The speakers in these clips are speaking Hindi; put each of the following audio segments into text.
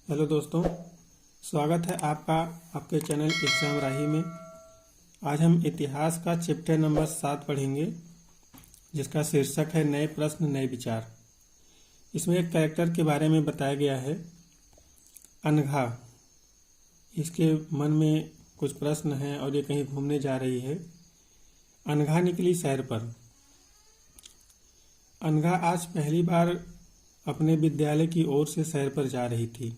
हेलो दोस्तों, स्वागत है आपका आपके चैनल एग्जाम राही में। आज हम इतिहास का चैप्टर नंबर 7 पढ़ेंगे, जिसका शीर्षक है नए प्रश्न नए विचार। इसमें एक कैरेक्टर के बारे में बताया गया है, अनघा। इसके मन में कुछ प्रश्न हैं और ये कहीं घूमने जा रही है। अनघा निकली सैर पर। अनघा आज पहली बार अपने विद्यालय की ओर से सैर पर जा रही थी।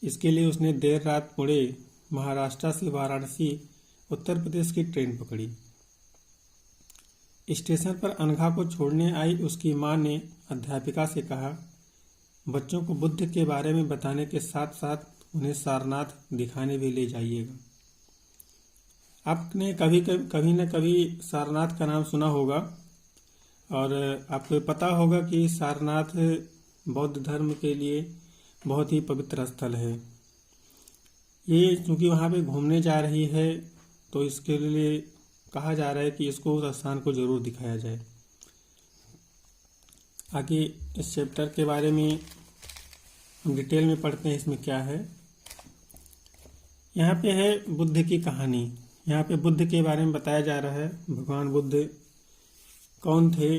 इसके लिए उसने देर रात मुड़े महाराष्ट्र से वाराणसी उत्तर प्रदेश की ट्रेन पकड़ी। स्टेशन पर अनघा को छोड़ने आई उसकी मां ने अध्यापिका से कहा, बच्चों को बुद्ध के बारे में बताने के साथ साथ उन्हें सारनाथ दिखाने भी ले जाइएगा। आपने कभी न कभी सारनाथ का नाम सुना होगा और आपको पता होगा कि सारनाथ बौद्ध धर्म के लिए बहुत ही पवित्र स्थल है। ये चूंकि वहाँ पे घूमने जा रही है तो इसके लिए कहा जा रहा है कि इसको उस स्थान को जरूर दिखाया जाए। आगे इस चैप्टर के बारे में हम डिटेल में पढ़ते हैं। इसमें क्या है, यहाँ पे है बुद्ध की कहानी। यहाँ पे बुद्ध के बारे में बताया जा रहा है, भगवान बुद्ध कौन थे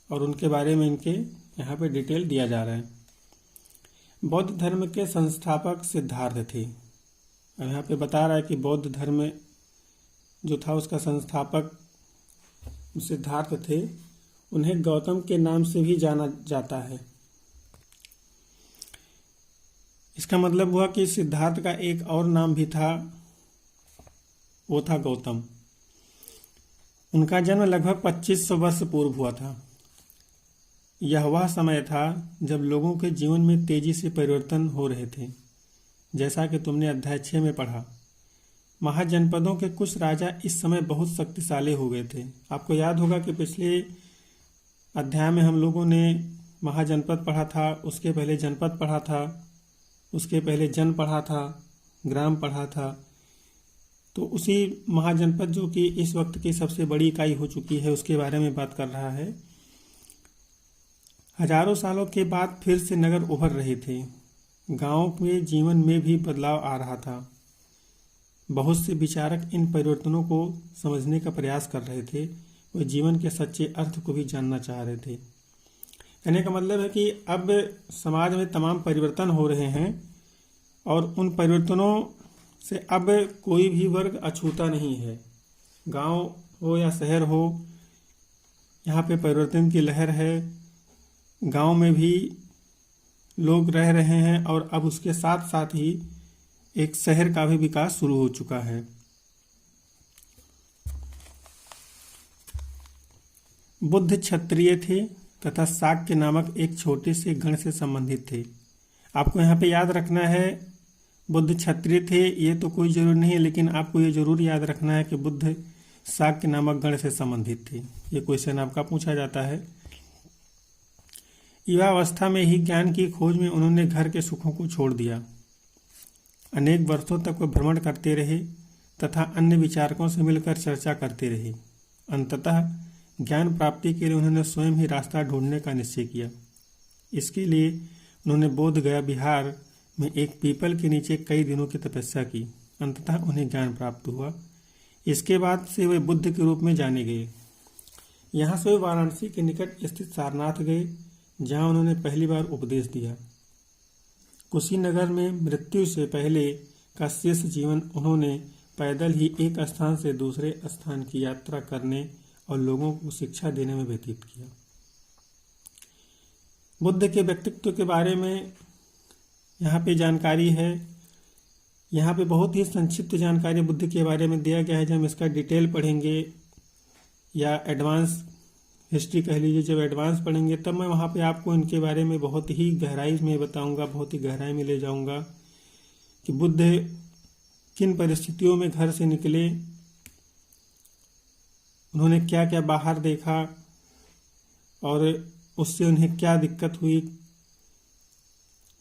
और उनके बारे में इनके यहाँ पे डिटेल दिया जा रहा है। बौद्ध धर्म के संस्थापक सिद्धार्थ थे। और यहाँ पे बता रहा है कि बौद्ध धर्म जो था उसका संस्थापक सिद्धार्थ थे। उन्हें गौतम के नाम से भी जाना जाता है। इसका मतलब हुआ कि सिद्धार्थ का एक और नाम भी था, वो था गौतम। उनका जन्म लगभग 2500 वर्ष पूर्व हुआ था। यह वह समय था जब लोगों के जीवन में तेजी से परिवर्तन हो रहे थे। जैसा कि तुमने अध्याय 6 में पढ़ा, महाजनपदों के कुछ राजा इस समय बहुत शक्तिशाली हो गए थे। आपको याद होगा कि पिछले अध्याय में हम लोगों ने महाजनपद पढ़ा था, उसके पहले जनपद पढ़ा था, उसके पहले जन पढ़ा था, ग्राम पढ़ा था। तो उसी महाजनपद जो कि इस वक्त की सबसे बड़ी इकाई हो चुकी है उसके बारे में बात कर रहा है। हजारों सालों के बाद फिर से नगर उभर रहे थे। गांवों के जीवन में भी बदलाव आ रहा था। बहुत से विचारक इन परिवर्तनों को समझने का प्रयास कर रहे थे। वे जीवन के सच्चे अर्थ को भी जानना चाह रहे थे। कहने का मतलब है कि अब समाज में तमाम परिवर्तन हो रहे हैं और उन परिवर्तनों से अब कोई भी वर्ग अछूता नहीं है। गांव हो या शहर हो, यहाँ पे परिवर्तन की लहर है। गांव में भी लोग रह रहे हैं और अब उसके साथ साथ ही एक शहर का भी विकास शुरू हो चुका है। बुद्ध क्षत्रिय थे तथा शाक्य नामक एक छोटे से गण से संबंधित थे। आपको यहाँ पे याद रखना है, बुद्ध क्षत्रिय थे ये तो कोई जरूर नहीं है, लेकिन आपको ये जरूर याद रखना है कि बुद्ध शाक्य नामक गण से संबंधित थे। ये क्वेश्चन आपका पूछा जाता है। युवावस्था में ही ज्ञान की खोज में उन्होंने घर के सुखों को छोड़ दिया। अनेक वर्षों तक वे भ्रमण करते रहे तथा अन्य विचारकों से मिलकर चर्चा करते रहे। अंततः ज्ञान प्राप्ति के लिए उन्होंने स्वयं ही रास्ता ढूंढने का निश्चय किया। इसके लिए उन्होंने बोध गया बिहार में एक पीपल के नीचे कई दिनों की तपस्या की। अंततः उन्हें ज्ञान प्राप्त हुआ। इसके बाद से वे बुद्ध के रूप में जाने गए। यहाँ से वे वाराणसी के निकट स्थित सारनाथ गए, जहाँ उन्होंने पहली बार उपदेश दिया। कुशीनगर में मृत्यु से पहले का शेष जीवन उन्होंने पैदल ही एक स्थान से दूसरे स्थान की यात्रा करने और लोगों को शिक्षा देने में व्यतीत किया। बुद्ध के व्यक्तित्व के बारे में यहाँ पे जानकारी है। यहाँ पे बहुत ही संक्षिप्त जानकारी बुद्ध के बारे में दिया गया है। जब हम इसका डिटेल पढ़ेंगे या एडवांस हिस्ट्री कह लीजिए, जब एडवांस पढ़ेंगे तब मैं वहाँ पे आपको इनके बारे में बहुत ही गहराई में बताऊंगा, बहुत ही गहराई में ले जाऊंगा कि बुद्ध किन परिस्थितियों में घर से निकले, उन्होंने क्या क्या बाहर देखा और उससे उन्हें क्या दिक्कत हुई,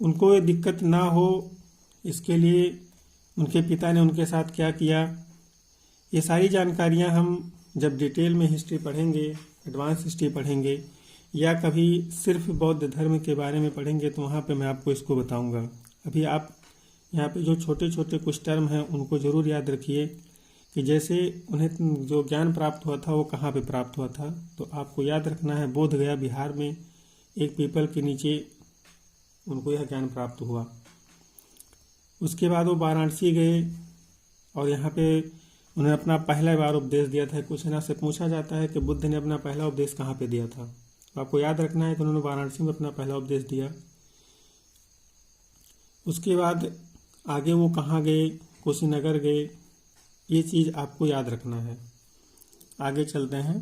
उनको ये दिक्कत ना हो इसके लिए उनके पिता ने उनके साथ क्या किया। ये सारी जानकारियाँ हम जब डिटेल में हिस्ट्री पढ़ेंगे, एडवांस हिस्ट्री पढ़ेंगे, या कभी सिर्फ बौद्ध धर्म के बारे में पढ़ेंगे तो वहाँ पे मैं आपको इसको बताऊंगा। अभी आप यहाँ पे जो छोटे छोटे कुछ टर्म हैं उनको ज़रूर याद रखिए कि जैसे उन्हें जो ज्ञान प्राप्त हुआ था वो कहाँ पे प्राप्त हुआ था। तो आपको याद रखना है बोध गया बिहार में एक पीपल के नीचे उनको यह ज्ञान प्राप्त हुआ। उसके बाद वो वाराणसी गए और यहाँ पे उन्हें अपना पहला बार उपदेश दिया था। क्वेश्चन से पूछा जाता है कि बुद्ध ने अपना पहला उपदेश कहाँ पे दिया था, तो आपको याद रखना है कि उन्होंने वाराणसी में अपना पहला उपदेश दिया। उसके बाद आगे वो कहाँ गए, कुशीनगर गए, ये चीज़ आपको याद रखना है। आगे चलते हैं।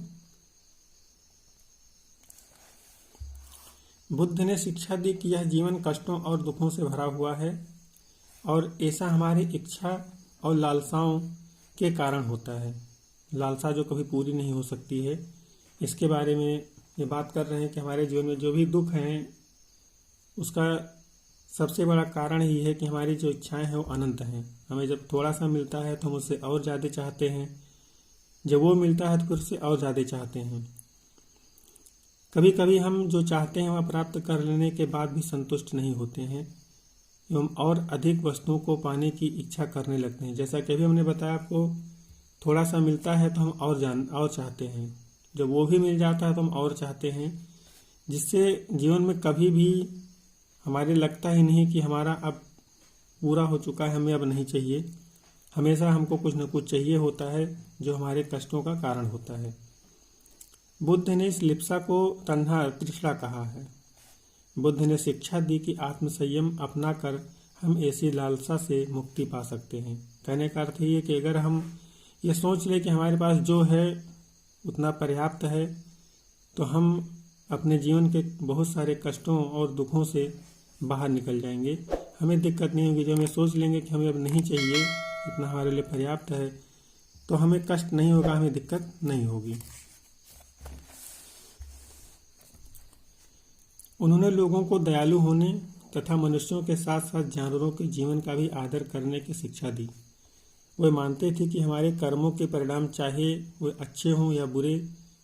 बुद्ध ने शिक्षा दी कि यह जीवन कष्टों और दुखों से भरा हुआ है और ऐसा हमारी इच्छा और लालसाओं के कारण होता है। लालसा जो कभी पूरी नहीं हो सकती है, इसके बारे में ये बात कर रहे हैं कि हमारे जीवन में जो भी दुख हैं उसका सबसे बड़ा कारण ही है कि हमारी जो इच्छाएं हैं वो अनंत हैं। हमें जब थोड़ा सा मिलता है तो हम उससे और ज़्यादा चाहते हैं, जब वो मिलता है तो फिर उससे और ज़्यादा चाहते हैं। कभी कभी हम जो चाहते हैं वह प्राप्त कर लेने के बाद भी संतुष्ट नहीं होते हैं एवं और अधिक वस्तुओं को पाने की इच्छा करने लगते हैं। जैसा कि अभी हमने बताया आपको, थोड़ा सा मिलता है तो हम और चाहते हैं, जब वो भी मिल जाता है तो हम और चाहते हैं, जिससे जीवन में कभी भी हमारे लगता ही नहीं कि हमारा अब पूरा हो चुका है, हमें अब नहीं चाहिए। हमेशा हमको कुछ न कुछ चाहिए होता है जो हमारे कष्टों का कारण होता है। बुद्ध ने इस लिप्सा को तन्हा तृष्णा कहा है। बुद्ध ने शिक्षा दी कि आत्मसंयम अपना कर हम ऐसी लालसा से मुक्ति पा सकते हैं। कहने का अर्थ ये कि अगर हम ये सोच लें कि हमारे पास जो है उतना पर्याप्त है तो हम अपने जीवन के बहुत सारे कष्टों और दुखों से बाहर निकल जाएंगे। हमें दिक्कत नहीं होगी। जब हमें सोच लेंगे कि हमें अब नहीं चाहिए, इतना हमारे लिए पर्याप्त है, तो हमें कष्ट नहीं होगा, हमें दिक्कत नहीं होगी। उन्होंने लोगों को दयालु होने तथा मनुष्यों के साथ साथ जानवरों के जीवन का भी आदर करने की शिक्षा दी। वे मानते थे कि हमारे कर्मों के परिणाम चाहे वे अच्छे हों या बुरे,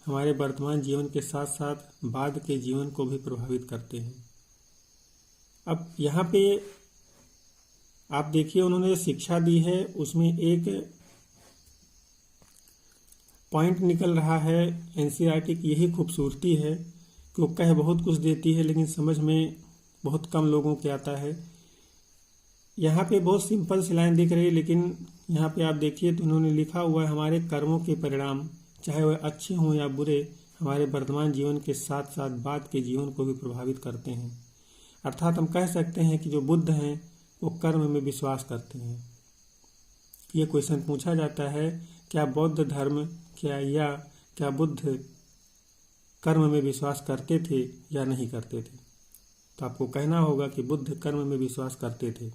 हमारे वर्तमान जीवन के साथ साथ बाद के जीवन को भी प्रभावित करते हैं। अब यहाँ पे आप देखिए उन्होंने जो शिक्षा दी है उसमें एक पॉइंट निकल रहा है एनसीईआरटी की, यही खूबसूरती है कि वो कह बहुत कुछ देती है लेकिन समझ में बहुत कम लोगों के आता है। यहाँ पे बहुत सिंपल सी लाइन दिख रही है, लेकिन यहाँ पे आप देखिए तो उन्होंने लिखा हुआ है हमारे कर्मों के परिणाम चाहे वह अच्छे हों या बुरे, हमारे वर्तमान जीवन के साथ साथ बाद के जीवन को भी प्रभावित करते हैं। अर्थात हम कह सकते हैं कि जो बुद्ध हैं वो कर्म में विश्वास करते हैं। ये क्वेश्चन पूछा जाता है, क्या बौद्ध धर्म क्या बुद्ध कर्म में विश्वास करते थे या नहीं करते थे? तो आपको कहना होगा कि बुद्ध कर्म में विश्वास करते थे।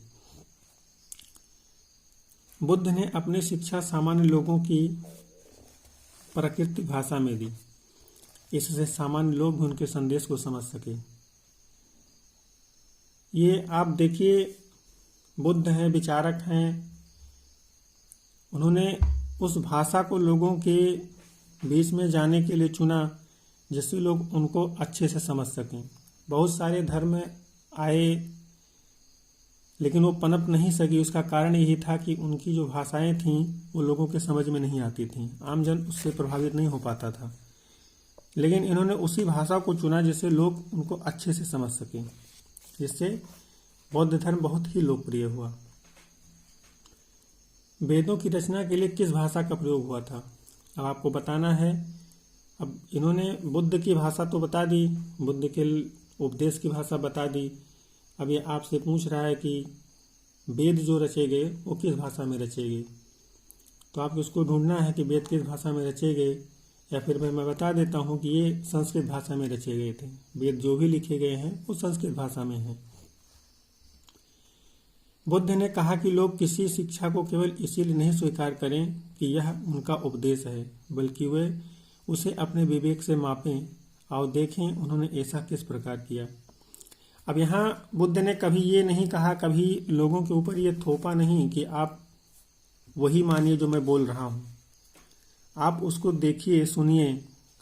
बुद्ध ने अपनी शिक्षा सामान्य लोगों की प्राकृतिक भाषा में दी, इससे सामान्य लोग भी उनके संदेश को समझ सके। ये आप देखिए, बुद्ध हैं, विचारक हैं, उन्होंने उस भाषा को लोगों के बीच में जाने के लिए चुना जिससे लोग उनको अच्छे से समझ सकें। बहुत सारे धर्म आए लेकिन वो पनप नहीं सकी। उसका कारण यही था कि उनकी जो भाषाएं थीं वो लोगों के समझ में नहीं आती थीं, आमजन उससे प्रभावित नहीं हो पाता था। लेकिन इन्होंने उसी भाषा को चुना जिससे लोग उनको अच्छे से समझ सकें, जिससे बौद्ध धर्म बहुत ही लोकप्रिय हुआ। वेदों की रचना के लिए किस भाषा का प्रयोग हुआ था, अब आपको बताना है। अब इन्होंने बुद्ध की भाषा तो बता दी, बुद्ध के उपदेश की भाषा बता दी। अब ये आपसे पूछ रहा है कि वेद जो रचे गए वो किस भाषा में रचे गए, तो आपको उसको ढूंढना है कि वेद किस भाषा में रचे गए। या फिर मैं बता देता हूँ कि ये संस्कृत भाषा में रचे गए थे। वेद जो भी लिखे गए हैं वो संस्कृत भाषा में हैं। बुद्ध ने कहा कि लोग किसी शिक्षा को केवल इसीलिए नहीं स्वीकार करें कि यह उनका उपदेश है, बल्कि वे उसे अपने विवेक से मापें और देखें उन्होंने ऐसा किस प्रकार किया। अब यहाँ बुद्ध ने कभी ये नहीं कहा, कभी लोगों के ऊपर ये थोपा नहीं कि आप वही मानिए जो मैं बोल रहा हूँ। आप उसको देखिए, सुनिए,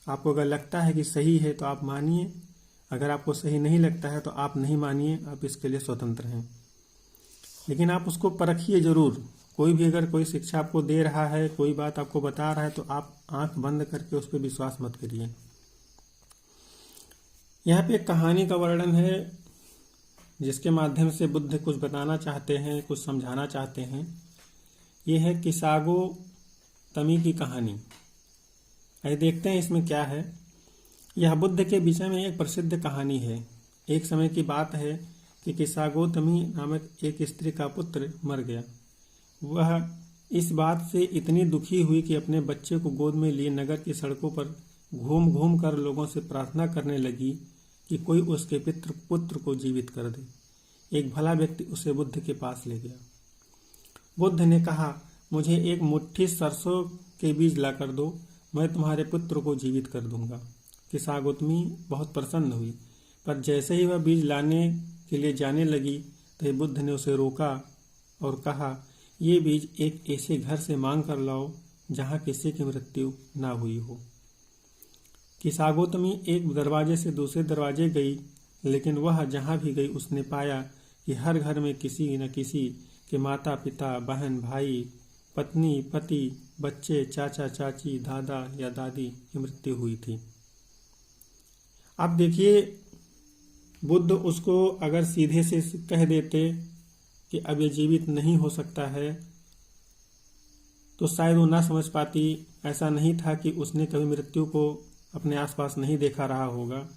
आपको अगर लगता है कि सही है तो आप मानिए, अगर आपको सही नहीं लगता है तो आप नहीं मानिए, आप इसके लिए स्वतंत्र हैं। लेकिन आप उसको परखिए जरूर। कोई भी अगर कोई शिक्षा आपको दे रहा है, कोई बात आपको बता रहा है, तो आप आंख बंद करके उस पर विश्वास मत करिए। यहाँ पे एक कहानी का वर्णन है जिसके माध्यम से बुद्ध कुछ बताना चाहते हैं, कुछ समझाना चाहते हैं। ये है किसागो तमी की कहानी। आइए देखते हैं इसमें क्या है। यह बुद्ध के विषय में एक प्रसिद्ध कहानी है। एक समय की बात है कि किसागो तमी नामक एक स्त्री का पुत्र मर गया। वह इस बात से इतनी दुखी हुई कि अपने बच्चे को गोद में लिए नगर की सड़कों पर घूम घूम कर लोगों से प्रार्थना करने लगी कि कोई उसके पुत्र को जीवित कर दे। एक भला व्यक्ति उसे बुद्ध के पास ले गया। बुद्ध ने कहा, मुझे एक मुट्ठी सरसों के बीज लाकर दो, मैं तुम्हारे पुत्र को जीवित कर दूंगा। किसागोतमी बहुत प्रसन्न हुई, पर जैसे ही वह बीज लाने के लिए जाने लगी तो बुद्ध ने उसे रोका और कहा, ये बीज एक ऐसे घर से मांग कर लाओ जहाँ किसी की मृत्यु ना हुई हो। किसागोतमी एक दरवाजे से दूसरे दरवाजे गई, लेकिन वह जहाँ भी गई उसने पाया कि हर घर में किसी न किसी के माता पिता, बहन भाई, पत्नी पति, बच्चे, चाचा चाची, दादा या दादी की मृत्यु हुई थी। अब देखिए, बुद्ध उसको अगर सीधे से कह देते कि अब ये जीवित नहीं हो सकता है तो शायद वो ना समझ पाती। ऐसा नहीं था कि उसने कभी मृत्यु को अपने आसपास नहीं देखा रहा होगा,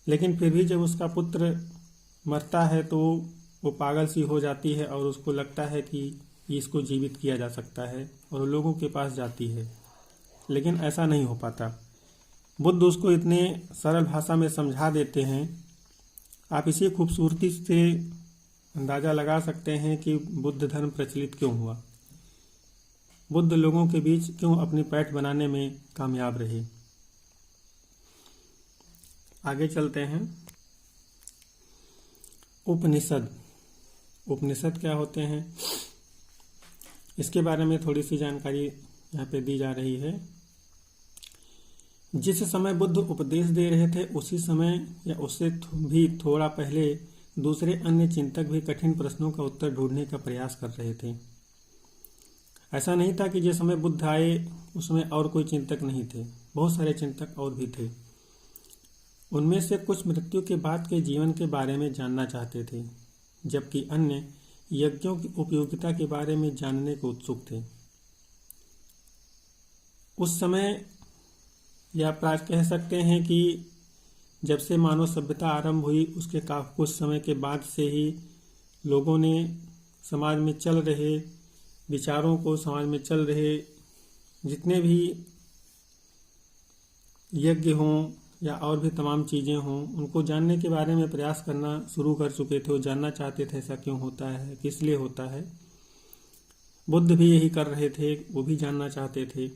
लेकिन फिर भी जब उसका पुत्र मरता है तो वो पागल सी हो जाती है और उसको लगता है कि इसको जीवित किया जा सकता है और वो लोगों के पास जाती है, लेकिन ऐसा नहीं हो पाता। बुद्ध उसको इतने सरल भाषा में समझा देते हैं। आप इसी खूबसूरती से अंदाज़ा लगा सकते हैं कि बुद्ध धर्म प्रचलित क्यों हुआ, बुद्ध लोगों के बीच क्यों अपनी पैठ बनाने में कामयाब रहे। आगे चलते हैं। उपनिषद। उपनिषद क्या होते हैं, इसके बारे में थोड़ी सी जानकारी यहाँ पे दी जा रही है। जिस समय बुद्ध उपदेश दे रहे थे उसी समय या उससे भी थोड़ा पहले दूसरे अन्य चिंतक भी कठिन प्रश्नों का उत्तर ढूंढने का प्रयास कर रहे थे। ऐसा नहीं था कि जिस समय बुद्ध आए उसमें और कोई चिंतक नहीं थे, बहुत सारे चिंतक और भी थे। उनमें से कुछ मृत्यु के बाद के जीवन के बारे में जानना चाहते थे, जबकि अन्य यज्ञों की उपयोगिता के बारे में जानने को उत्सुक थे। उस समय या प्राय कह सकते हैं कि जब से मानव सभ्यता आरंभ हुई उसके कुछ समय के बाद से ही लोगों ने समाज में चल रहे विचारों को, समाज में चल रहे जितने भी यज्ञ हों या और भी तमाम चीज़ें हों, उनको जानने के बारे में प्रयास करना शुरू कर चुके थे। वो जानना चाहते थे ऐसा क्यों होता है, किस लिए होता है। बुद्ध भी यही कर रहे थे, वो भी जानना चाहते थे।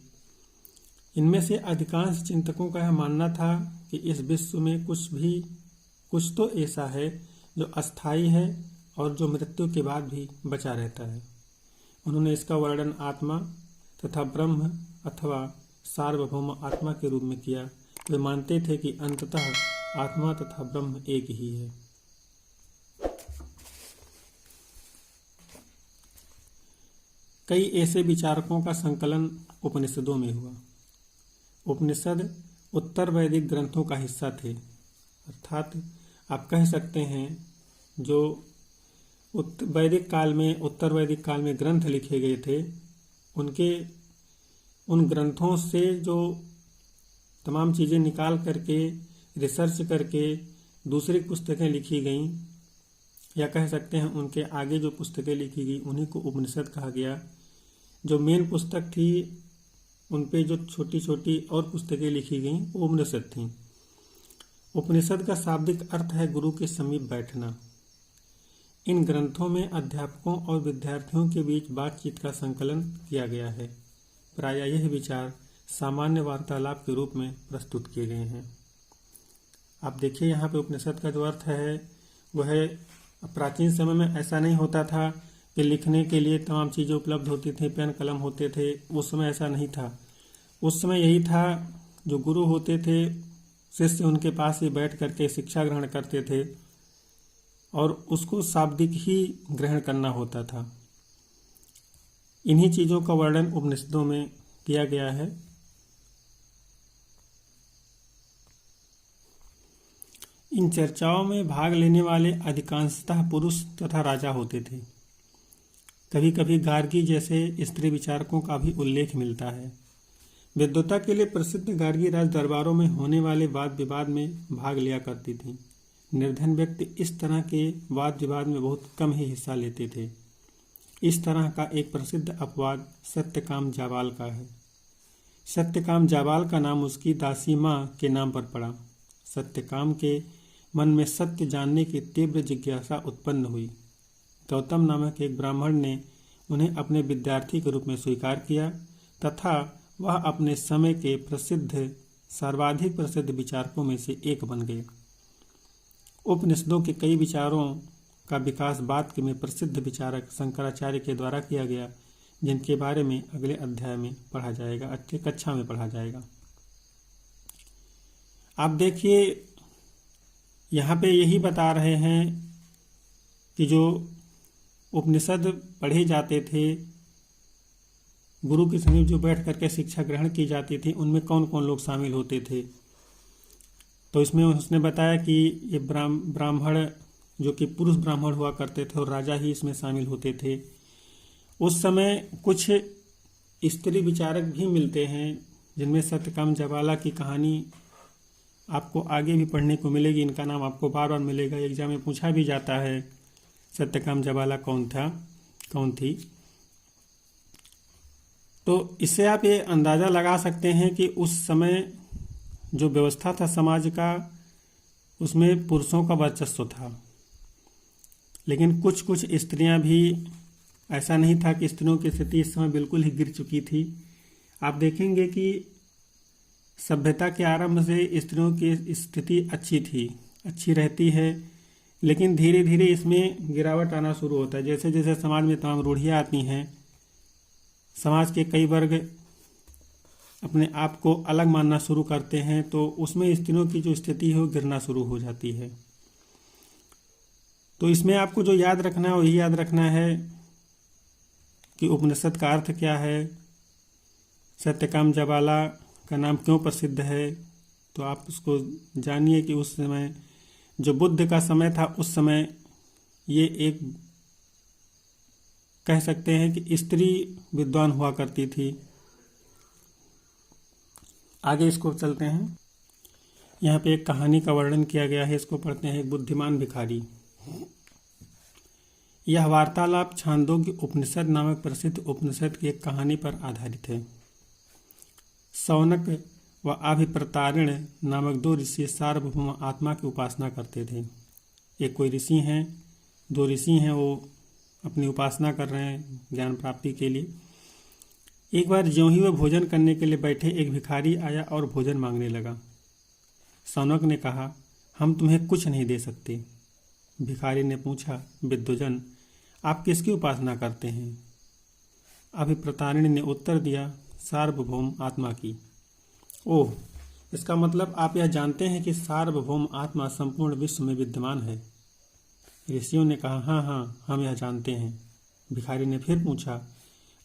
इनमें से अधिकांश चिंतकों का यह मानना था कि इस विश्व में कुछ तो ऐसा है जो अस्थायी है और जो मृत्यु के बाद भी बचा रहता है। उन्होंने इसका वर्णन आत्मा तथा ब्रह्म अथवा सार्वभौम आत्मा के रूप में किया। वे मानते थे कि अंततः आत्मा तथा ब्रह्म एक ही है। कई ऐसे विचारकों का संकलन उपनिषदों में हुआ। उपनिषद उत्तर वैदिक ग्रंथों का हिस्सा थे, अर्थात आप कह सकते हैं जो उत्तर वैदिक काल में ग्रंथ लिखे गए थे, उन ग्रंथों से जो तमाम चीज़ें निकाल करके रिसर्च करके दूसरी पुस्तकें लिखी गईं, या कह सकते हैं उनके आगे जो पुस्तकें लिखी गई उन्हीं को उपनिषद कहा गया। जो मेन पुस्तक थी उन पे जो छोटी छोटी और पुस्तकें लिखी गईं वो उपनिषद थीं। उपनिषद का शाब्दिक अर्थ है गुरु के समीप बैठना। इन ग्रंथों में अध्यापकों और विद्यार्थियों के बीच बातचीत का संकलन किया गया है। प्रायः यह विचार सामान्य वार्तालाप के रूप में प्रस्तुत किए गए हैं। आप देखिए यहाँ पे उपनिषद का जो अर्थ है वह है, प्राचीन समय में ऐसा नहीं होता था कि लिखने के लिए तमाम चीज़ें उपलब्ध होती थी, पेन कलम होते थे। उस समय ऐसा नहीं था। उस समय यही था जो गुरु होते थे शिष्य उनके पास ही बैठ करके शिक्षा ग्रहण करते थे और उसको शाब्दिक ही ग्रहण करना होता था। इन्हीं चीज़ों का वर्णन उपनिषदों में किया गया है। इन चर्चाओं में भाग लेने वाले अधिकांशतः पुरुष तथा राजा होते थे। कभी कभी गार्गी जैसे स्त्री विचारकों का भी उल्लेख मिलता है। विद्वता के लिए प्रसिद्ध गार्गी राज दरबारों में होने वाले वाद विवाद में भाग लिया करती थी। निर्धन व्यक्ति इस तरह के वाद विवाद में बहुत कम ही हिस्सा लेते थे। इस तरह का एक प्रसिद्ध अपवाद सत्यकाम जाबाल का है। सत्यकाम जाबाल का नाम उसकी दासी माँ के नाम पर पड़ा। सत्यकाम के मन में सत्य जानने की तीव्र जिज्ञासा उत्पन्न हुई। गौतम नामक एक ब्राह्मण ने उन्हें अपने विद्यार्थी के रूप में स्वीकार किया तथा वह अपने समय के सर्वाधिक प्रसिद्ध विचारकों में से एक बन गए। उपनिषदों के कई विचारों का विकास बाद के में प्रसिद्ध विचारक शंकराचार्य के द्वारा किया गया, जिनके बारे में अगले अध्याय में पढ़ा जाएगा, अगली कक्षा में पढ़ा जाएगा। आप देखिए यहाँ पे यही बता रहे हैं कि जो उपनिषद पढ़े जाते थे, गुरु के समीप जो बैठ करके शिक्षा ग्रहण की जाती थी, उनमें कौन कौन लोग शामिल होते थे। तो इसमें उसने बताया कि ये ब्राह्मण जो कि पुरुष ब्राह्मण हुआ करते थे और राजा ही इसमें शामिल होते थे। उस समय कुछ स्त्री विचारक भी मिलते हैं, जिनमें सत्यकाम जाबाला की कहानी आपको आगे भी पढ़ने को मिलेगी। इनका नाम आपको बार बार मिलेगा, एग्जाम में पूछा भी जाता है सत्यकाम जाबाला कौन था, कौन थी। तो इससे आप ये अंदाज़ा लगा सकते हैं कि उस समय जो व्यवस्था था समाज का, उसमें पुरुषों का वर्चस्व था। लेकिन कुछ कुछ स्त्रियां भी, ऐसा नहीं था कि स्त्रियों की स्थिति इस समय बिल्कुल ही गिर चुकी थी। आप देखेंगे कि सभ्यता के आरंभ से स्त्रियों की स्थिति अच्छी रहती है, लेकिन धीरे धीरे इसमें गिरावट आना शुरू होता है। जैसे जैसे समाज में तमाम रूढ़ियाँ आती हैं, समाज के कई वर्ग अपने आप को अलग मानना शुरू करते हैं, तो उसमें स्त्रियों की जो स्थिति है वो गिरना शुरू हो जाती है। तो इसमें आपको जो याद रखना है वही याद रखना है कि उपनिषद का अर्थ क्या है, सत्यकाम जाबाला का नाम क्यों प्रसिद्ध है। तो आप उसको जानिए कि उस समय जो बुद्ध का समय था, उस समय ये एक कह सकते हैं कि स्त्री विद्वान हुआ करती थी। आगे इसको चलते हैं। यहाँ पे एक कहानी का वर्णन किया गया है, इसको पढ़ते हैं। एक बुद्धिमान भिखारी। यह वार्तालाप छांदोग्य उपनिषद नामक प्रसिद्ध उपनिषद की एक कहानी पर आधारित है। शौनक व अभिप्रतारिण नामक दो ऋषि सार्वभौम आत्मा की उपासना करते थे। एक कोई ऋषि हैं, दो ऋषि हैं, वो अपनी उपासना कर रहे हैं ज्ञान प्राप्ति के लिए। एक बार ज्यों ही वे भोजन करने के लिए बैठे, एक भिखारी आया और भोजन मांगने लगा। शौनक ने कहा, हम तुम्हें कुछ नहीं दे सकते। भिखारी ने पूछा, विद्वजन आप किसकी उपासना करते हैं? अभिप्रतारिणी ने उत्तर दिया, सार्वभौम आत्मा की। ओह, इसका मतलब आप यह जानते हैं कि सार्वभौम आत्मा संपूर्ण विश्व में विद्यमान है। ऋषियों ने कहा, हाँ हाँ, हम यह जानते हैं। भिखारी ने फिर पूछा,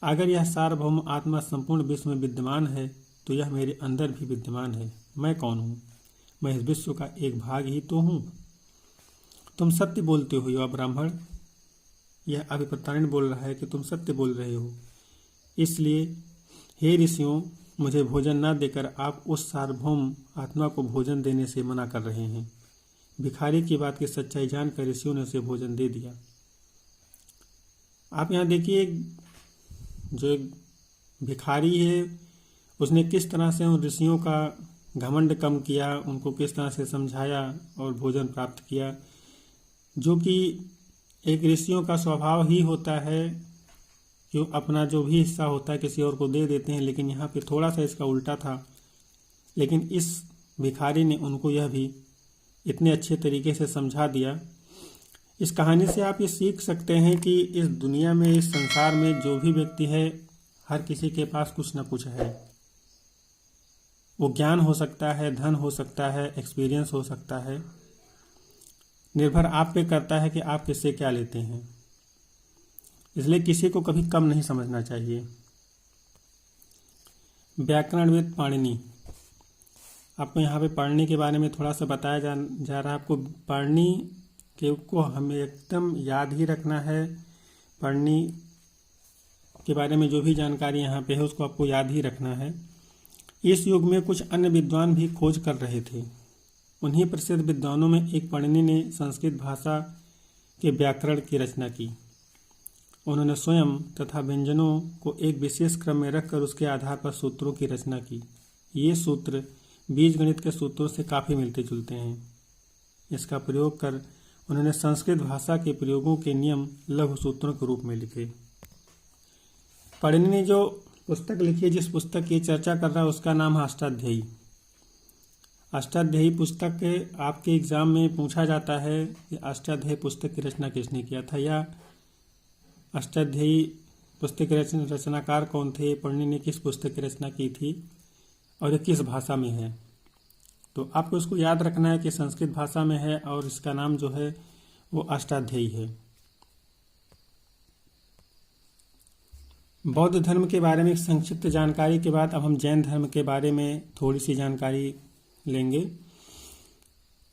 अगर यह सार्वभौम आत्मा संपूर्ण विश्व में विद्यमान है तो यह मेरे अंदर भी विद्यमान है। मैं कौन हूँ? मैं इस विश्व का एक भाग ही तो हूँ। तुम सत्य बोलते हो युवा ब्राह्मण। यह अभिप्रतारिणी बोल रहा है कि तुम सत्य बोल रहे हो। इसलिए हे ऋषियों, मुझे भोजन न देकर आप उस सार्वभौम आत्मा को भोजन देने से मना कर रहे हैं। भिखारी की बात की सच्चाई जानकर ऋषियों ने उसे भोजन दे दिया। आप यहाँ देखिए, जो एक भिखारी है उसने किस तरह से उन ऋषियों का घमंड कम किया, उनको किस तरह से समझाया और भोजन प्राप्त किया, जो कि एक ऋषियों का स्वभाव ही होता है कि अपना जो भी हिस्सा होता है किसी और को दे देते हैं। लेकिन यहाँ पे थोड़ा सा इसका उल्टा था। लेकिन इस भिखारी ने उनको यह भी इतने अच्छे तरीके से समझा दिया। इस कहानी से आप ये सीख सकते हैं कि इस दुनिया में, इस संसार में जो भी व्यक्ति है, हर किसी के पास कुछ न कुछ है। वो ज्ञान हो सकता है, धन हो सकता है, एक्सपीरियंस हो सकता है। निर्भर आप पे करता है कि आप किससे क्या लेते हैं। इसलिए किसी को कभी कम नहीं समझना चाहिए। व्याकरणविद पाणिनि, आपको यहाँ पे पढ़नी के बारे में थोड़ा सा बताया जा रहा है। आपको पढ़नी के को हमें एकदम याद ही रखना है। पढ़नी के बारे में जो भी जानकारी यहाँ पे है उसको आपको याद ही रखना है। इस युग में कुछ अन्य विद्वान भी खोज कर रहे थे। उन्हीं प्रसिद्ध विद्वानों में एक पाणिनि ने संस्कृत भाषा के व्याकरण की रचना की। उन्होंने स्वयं तथा व्यंजनों को एक विशेष क्रम में रखकर उसके आधार पर सूत्रों की रचना की। ये सूत्र बीजगणित के सूत्रों से काफ़ी मिलते जुलते हैं। इसका प्रयोग कर उन्होंने संस्कृत भाषा के प्रयोगों के नियम लघु सूत्रों के रूप में लिखे। पाणिनि ने जो पुस्तक लिखी है, जिस पुस्तक की चर्चा कर रहा है, उसका नाम है अष्टाध्यायी। अष्टाध्यायी पुस्तक के आपके एग्जाम में पूछा जाता है कि अष्टाध्यायी पुस्तक की रचना किसने किया था, या अष्टाध्यायी पुस्तक के रचनाकार कौन थे, पाणिनि ने किस पुस्तक की रचना की थी और ये किस भाषा में है। तो आपको इसको याद रखना है कि संस्कृत भाषा में है और इसका नाम जो है वो अष्टाध्यायी है। बौद्ध धर्म के बारे में संक्षिप्त जानकारी के बाद अब हम जैन धर्म के बारे में थोड़ी सी जानकारी लेंगे।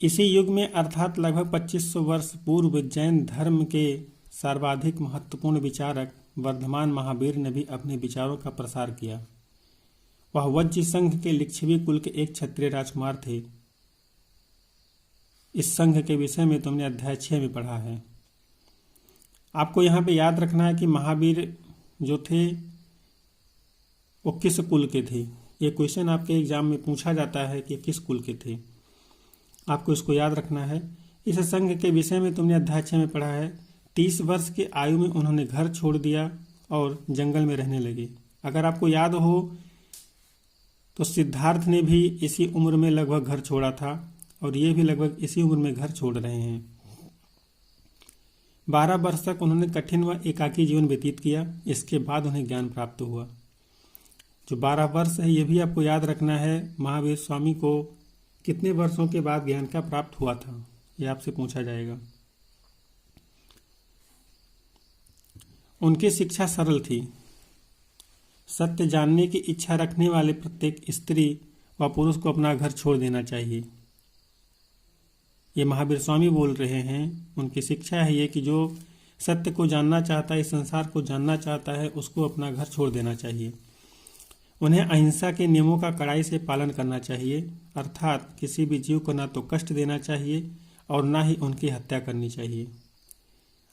इसी युग में अर्थात लगभग 2500 वर्ष पूर्व जैन धर्म के सर्वाधिक महत्वपूर्ण विचारक वर्धमान महावीर ने भी अपने विचारों का प्रसार किया। वह वज्र संघ के लिच्छवी कुल के एक क्षत्रिय राजकुमार थे। इस संघ के विषय में तुमने अध्याय 6 में पढ़ा है। आपको यहाँ पे याद रखना है कि महावीर जो थे वो किस कुल के थे। ये क्वेश्चन आपके एग्जाम में पूछा जाता है कि किस कुल के थे, आपको इसको याद रखना है। इस संघ के विषय में तुमने अध्याय 6 में पढ़ा है। 30 वर्ष की आयु में उन्होंने घर छोड़ दिया और जंगल में रहने लगे। अगर आपको याद हो तो सिद्धार्थ ने भी इसी उम्र में लगभग घर छोड़ा था और ये भी लगभग इसी उम्र में घर छोड़ रहे हैं। 12 वर्ष तक उन्होंने कठिन व एकाकी जीवन व्यतीत किया। इसके बाद उन्हें ज्ञान प्राप्त हुआ। जो 12 वर्ष है ये भी आपको याद रखना है। महावीर स्वामी को कितने वर्षों के बाद ज्ञान का प्राप्त हुआ था, ये आपसे पूछा जाएगा। उनकी शिक्षा सरल थी। सत्य जानने की इच्छा रखने वाले प्रत्येक स्त्री व पुरुष को अपना घर छोड़ देना चाहिए। ये महावीर स्वामी बोल रहे हैं। उनकी शिक्षा है ये कि जो सत्य को जानना चाहता है, इस संसार को जानना चाहता है, उसको अपना घर छोड़ देना चाहिए। उन्हें अहिंसा के नियमों का कड़ाई से पालन करना चाहिए, अर्थात किसी भी जीव को ना तो कष्ट देना चाहिए और ना ही उनकी हत्या करनी चाहिए।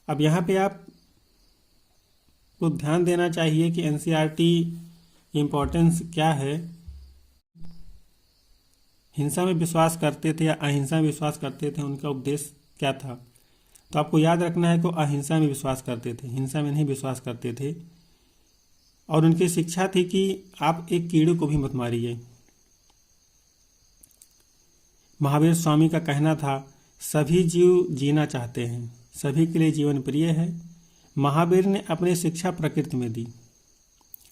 अब यहाँ पे आप को ध्यान देना चाहिए कि एनसीईआरटी इम्पोर्टेंस क्या है। हिंसा में विश्वास करते थे या अहिंसा में विश्वास करते थे, उनका उपदेश क्या था। तो आपको याद रखना है कि अहिंसा में विश्वास करते थे, हिंसा में नहीं विश्वास करते थे। और उनकी शिक्षा थी कि आप एक कीड़े को भी मत मारिए। महावीर स्वामी का कहना था सभी जीव जीना चाहते हैं, सभी के लिए जीवन प्रिय है। महावीर ने अपनी शिक्षा प्रकृति में दी।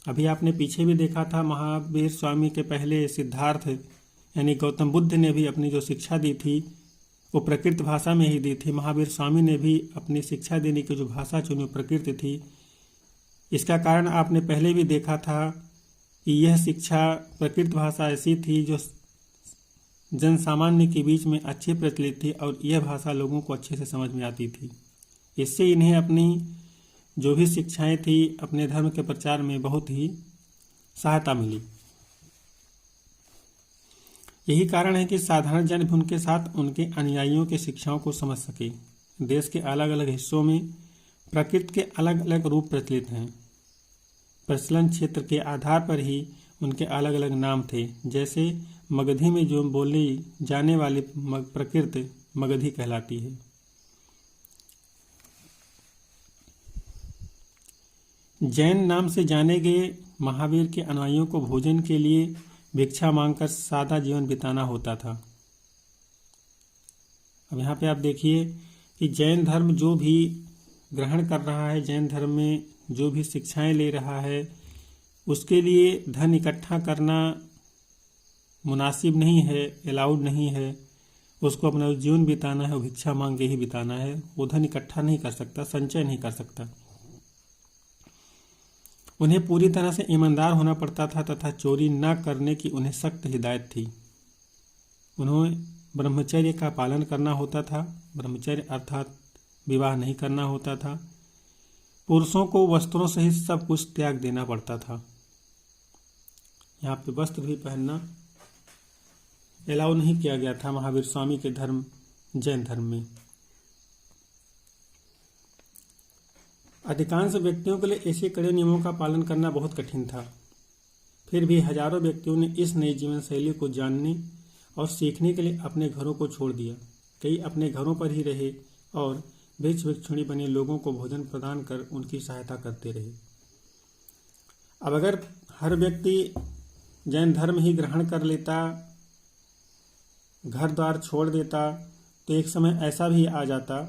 अभी आपने पीछे भी देखा था, महावीर स्वामी के पहले सिद्धार्थ यानी गौतम बुद्ध ने भी अपनी जो शिक्षा दी थी वो प्रकृत भाषा में ही दी थी। महावीर स्वामी ने भी अपनी शिक्षा देने की जो भाषा चुनी प्रकृति थी। इसका कारण आपने पहले भी देखा था कि यह शिक्षा प्रकृत भाषा ऐसी थी जो जन सामान्य के बीच में अच्छी प्रचलित थी और यह भाषा लोगों को अच्छे से समझ में आती थी। इससे इन्हें अपनी जो भी शिक्षाएं थी अपने धर्म के प्रचार में बहुत ही सहायता मिली। यही कारण है कि साधारण जन भी उनके साथ उनके अनुयायियों की शिक्षाओं को समझ सके। देश के अलग अलग हिस्सों में प्रकृति के अलग अलग रूप प्रचलित हैं। प्रचलन क्षेत्र के आधार पर ही उनके अलग अलग नाम थे। जैसे मगधी में जो बोली जाने वाली प्रकृति मगधी कहलाती है। जैन नाम से जाने गए महावीर के अनुयायियों को भोजन के लिए भिक्षा मांगकर सादा जीवन बिताना होता था। अब यहाँ पे आप देखिए कि जैन धर्म जो भी ग्रहण कर रहा है, जैन धर्म में जो भी शिक्षाएं ले रहा है, उसके लिए धन इकट्ठा करना मुनासिब नहीं है, अलाउड नहीं है, उसको अपना जीवन बिताना है, वो भिक्षा मांग के ही बिताना है, वो धन इकट्ठा नहीं कर सकता, संचय नहीं कर सकता। उन्हें पूरी तरह से ईमानदार होना पड़ता था तथा चोरी न करने की उन्हें सख्त हिदायत थी। उन्हें ब्रह्मचर्य का पालन करना होता था। ब्रह्मचर्य अर्थात विवाह नहीं करना होता था। पुरुषों को वस्त्रों सहित सब कुछ त्याग देना पड़ता था। यहाँ पे वस्त्र भी पहनना अलाउ नहीं किया गया था महावीर स्वामी के धर्म, जैन धर्म में। अधिकांश व्यक्तियों के लिए ऐसे कड़े नियमों का पालन करना बहुत कठिन था। फिर भी हजारों व्यक्तियों ने इस नई जीवन शैली को जानने और सीखने के लिए अपने घरों को छोड़ दिया। कई अपने घरों पर ही रहे और भिक्ष भिक्षुणी बने लोगों को भोजन प्रदान कर उनकी सहायता करते रहे। अब अगर हर व्यक्ति जैन धर्म ही ग्रहण कर लेता, घर द्वार छोड़ देता, तो एक समय ऐसा भी आ जाता